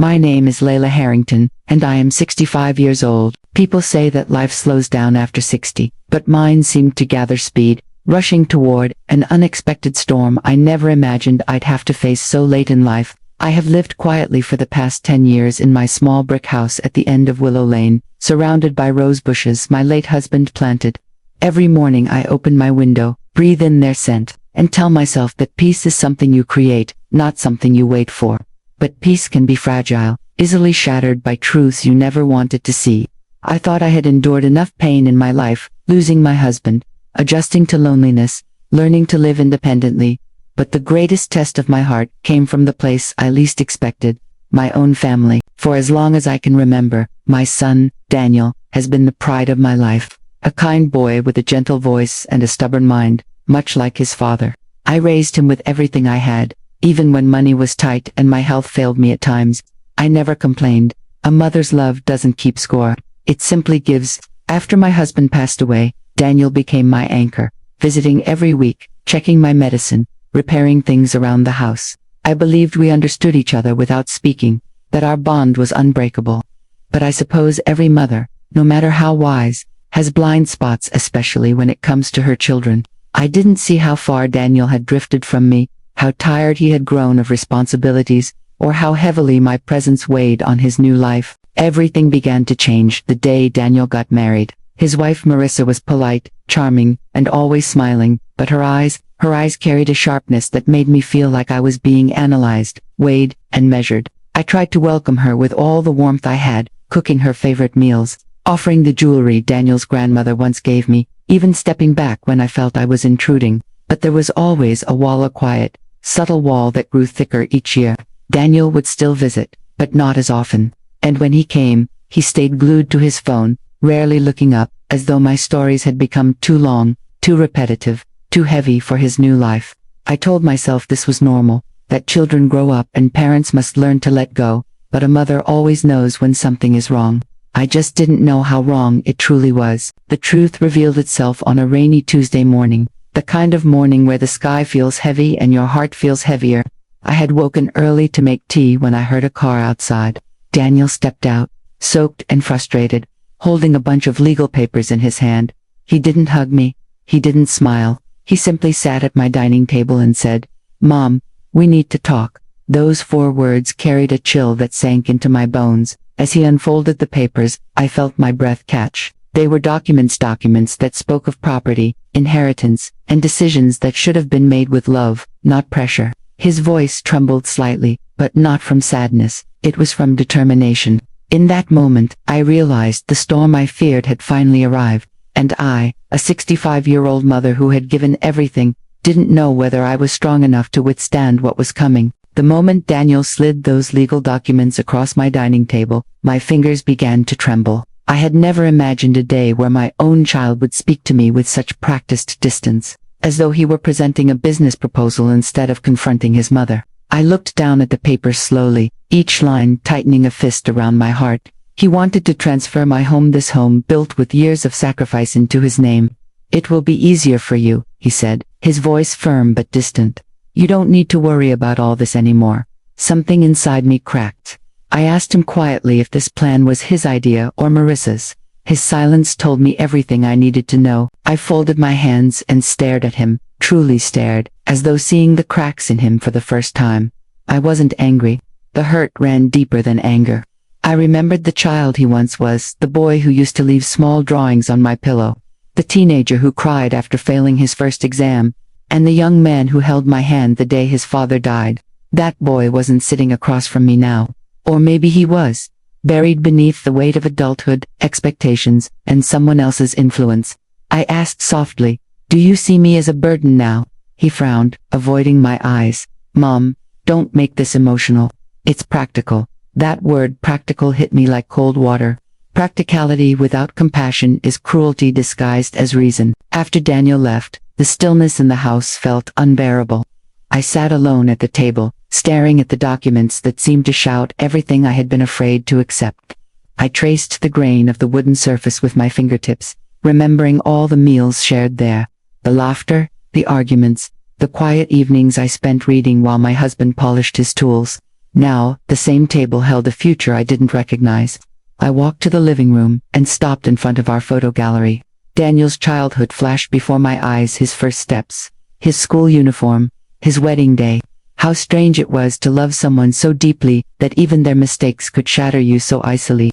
My name is Layla Harrington, and I am 65 years old. People say that life slows down after 60, but mine seemed to gather speed, rushing toward an unexpected storm I never imagined I'd have to face so late in life. I have lived quietly for the past 10 years in my small brick house at the end of Willow Lane, surrounded by rose bushes my late husband planted. Every morning I open my window, breathe in their scent, and tell myself that peace is something you create, not something you wait for. But peace can be fragile, easily shattered by truths you never wanted to see. I thought I had endured enough pain in my life, losing my husband, adjusting to loneliness, learning to live independently. But the greatest test of my heart came from the place I least expected, my own family. For as long as I can remember, my son, Daniel, has been the pride of my life. A kind boy with a gentle voice and a stubborn mind, much like his father. I raised him with everything I had, even when money was tight and my health failed me at times. I never complained. A mother's love doesn't keep score, it simply gives. After my husband passed away, Daniel became my anchor, visiting every week, checking my medicine, repairing things around the house. I believed we understood each other without speaking, that our bond was unbreakable. But I suppose every mother, no matter how wise, has blind spots, especially when it comes to her children. I didn't see how far Daniel had drifted from me, how tired he had grown of responsibilities, or how heavily my presence weighed on his new life. Everything began to change the day Daniel got married. His wife Marissa was polite, charming, and always smiling, but her eyes carried a sharpness that made me feel like I was being analyzed, weighed, and measured. I tried to welcome her with all the warmth I had, cooking her favorite meals, offering the jewelry Daniel's grandmother once gave me, even stepping back when I felt I was intruding. But there was always a wall of quiet, subtle wall that grew thicker each year. Daniel would still visit, but not as often. And when he came, he stayed glued to his phone, rarely looking up, as though my stories had become too long, too repetitive, too heavy for his new life. I told myself this was normal, that children grow up and parents must learn to let go, but a mother always knows when something is wrong. I just didn't know how wrong it truly was. The truth revealed itself on a rainy Tuesday morning, the kind of morning where the sky feels heavy and your heart feels heavier. I had woken early to make tea when I heard a car outside. Daniel stepped out, soaked and frustrated, holding a bunch of legal papers in his hand. He didn't hug me. He didn't smile. He simply sat at my dining table and said, "Mom, we need to talk." Those 4 words carried a chill that sank into my bones. As he unfolded the papers, I felt my breath catch. They were documents that spoke of property, inheritance, and decisions that should have been made with love, not pressure. His voice trembled slightly, but not from sadness. It was from determination. In that moment, I realized the storm I feared had finally arrived, and I, a 65-year-old mother who had given everything, didn't know whether I was strong enough to withstand what was coming. The moment Daniel slid those legal documents across my dining table, my fingers began to tremble. I had never imagined a day where my own child would speak to me with such practiced distance, as though he were presenting a business proposal instead of confronting his mother. I looked down at the papers slowly, each line tightening a fist around my heart. He wanted to transfer my home, this home built with years of sacrifice, into his name. "It will be easier for you," he said, his voice firm but distant. "You don't need to worry about all this anymore." Something inside me cracked. I asked him quietly if this plan was his idea or Marissa's. His silence told me everything I needed to know. I folded my hands and stared at him, truly stared, as though seeing the cracks in him for the first time. I wasn't angry. The hurt ran deeper than anger. I remembered the child he once was, the boy who used to leave small drawings on my pillow, the teenager who cried after failing his first exam, and the young man who held my hand the day his father died. That boy wasn't sitting across from me now. Or maybe he was, buried beneath the weight of adulthood, expectations, and someone else's influence. I asked softly, "Do you see me as a burden now?" He frowned, avoiding my eyes. "Mom, don't make this emotional. It's practical." That word practical hit me like cold water. Practicality without compassion is cruelty disguised as reason. After Daniel left, the stillness in the house felt unbearable. I sat alone at the table, staring at the documents that seemed to shout everything I had been afraid to accept. I traced the grain of the wooden surface with my fingertips, remembering all the meals shared there, the laughter, the arguments, the quiet evenings I spent reading while my husband polished his tools. Now, the same table held a future I didn't recognize. I walked to the living room and stopped in front of our photo gallery. Daniel's childhood flashed before my eyes, his first steps, his school uniform, his wedding day. How strange it was to love someone so deeply that even their mistakes could shatter you so easily.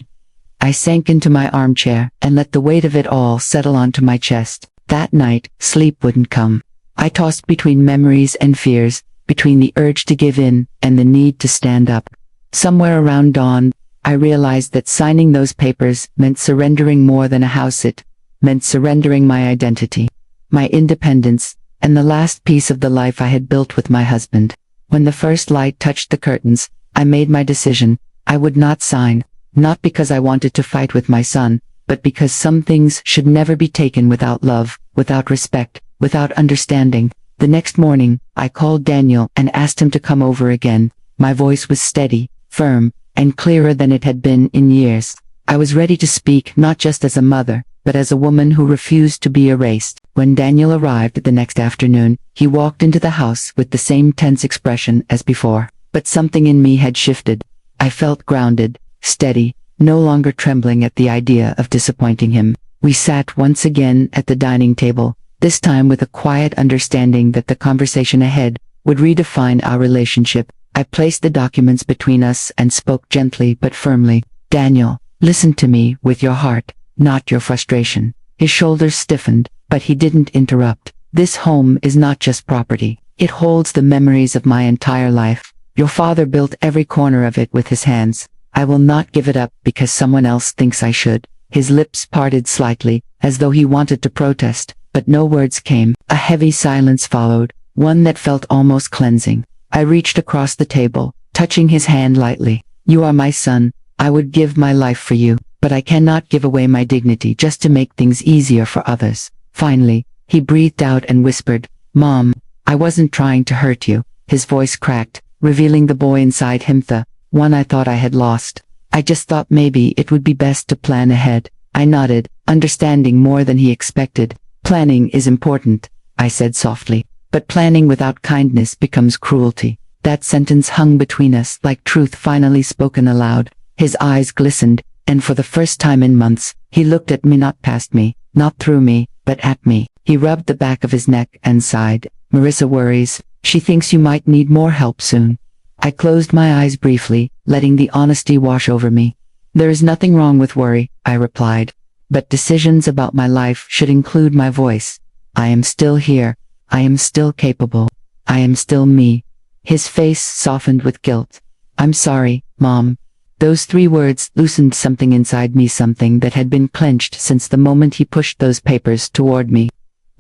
I sank into my armchair and let the weight of it all settle onto my chest. That night, sleep wouldn't come. I tossed between memories and fears, between the urge to give in and the need to stand up. Somewhere around dawn, I realized that signing those papers meant surrendering more than a house. It meant surrendering my identity, my independence, and the last piece of the life I had built with my husband. When the first light touched the curtains, I made my decision. I would not sign, not because I wanted to fight with my son, but because some things should never be taken without love, without respect, without understanding. The next morning, I called Daniel and asked him to come over again. My voice was steady, firm, and clearer than it had been in years. I was ready to speak not just as a mother, but as a woman who refused to be erased. When Daniel arrived the next afternoon, he walked into the house with the same tense expression as before. But something in me had shifted. I felt grounded, steady, no longer trembling at the idea of disappointing him. We sat once again at the dining table, this time with a quiet understanding that the conversation ahead would redefine our relationship. I placed the documents between us and spoke gently but firmly. Daniel, listen to me with your heart, not your frustration. His shoulders stiffened, but he didn't interrupt. This home is not just property. It holds the memories of my entire life. Your father built every corner of it with his hands. I will not give it up because someone else thinks I should. His lips parted slightly, as though he wanted to protest, but no words came. A heavy silence followed, one that felt almost cleansing. I reached across the table, touching his hand lightly. You are my son. I would give my life for you, but I cannot give away my dignity just to make things easier for others. Finally, he breathed out and whispered, Mom, I wasn't trying to hurt you. His voice cracked, revealing the boy inside him, the one I thought I had lost. I just thought maybe it would be best to plan ahead. I nodded, understanding more than he expected. Planning is important, I said softly, but planning without kindness becomes cruelty. That sentence hung between us like truth finally spoken aloud. His eyes glistened, and for the first time in months, he looked at me, not past me, not through me, but at me. He rubbed the back of his neck and sighed. Marissa worries. She thinks you might need more help soon. I closed my eyes briefly, letting the honesty wash over me. There is nothing wrong with worry, I replied. But decisions about my life should include my voice. I am still here. I am still capable. I am still me. His face softened with guilt. I'm sorry, Mom. Those 3 words loosened something inside me, something that had been clenched since the moment he pushed those papers toward me.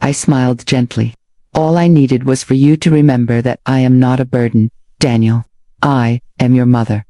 I smiled gently. All I needed was for you to remember that I am not a burden, Daniel. I am your mother.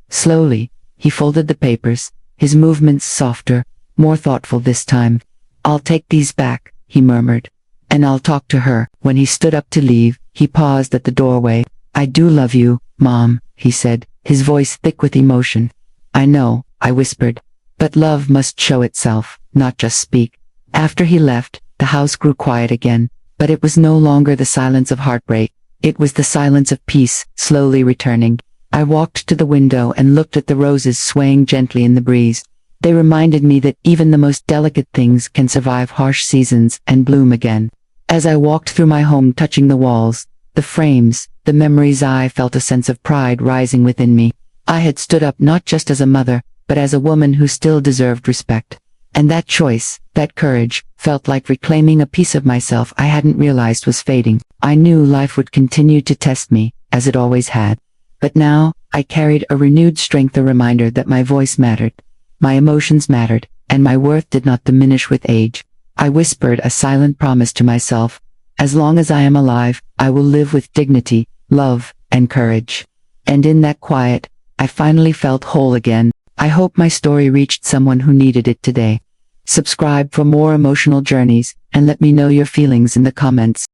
Slowly, he folded the papers, his movements softer, more thoughtful this time. I'll take these back, he murmured. And I'll talk to her. When he stood up to leave, he paused at the doorway. I do love you, Mom, he said, his voice thick with emotion. I know, I whispered. But love must show itself, not just speak. After he left, the house grew quiet again, but it was no longer the silence of heartbreak. It was the silence of peace, slowly returning. I walked to the window and looked at the roses swaying gently in the breeze. They reminded me that even the most delicate things can survive harsh seasons and bloom again. As I walked through my home, touching the walls, the frames, the memories, I felt a sense of pride rising within me. I had stood up not just as a mother, but as a woman who still deserved respect. And that choice, that courage, felt like reclaiming a piece of myself I hadn't realized was fading. I knew life would continue to test me, as it always had. But now, I carried a renewed strength, a reminder that my voice mattered, my emotions mattered, and my worth did not diminish with age. I whispered a silent promise to myself. As long as I am alive, I will live with dignity, love, and courage. And in that quiet, I finally felt whole again. I hope my story reached someone who needed it today. Subscribe for more emotional journeys, and let me know your feelings in the comments.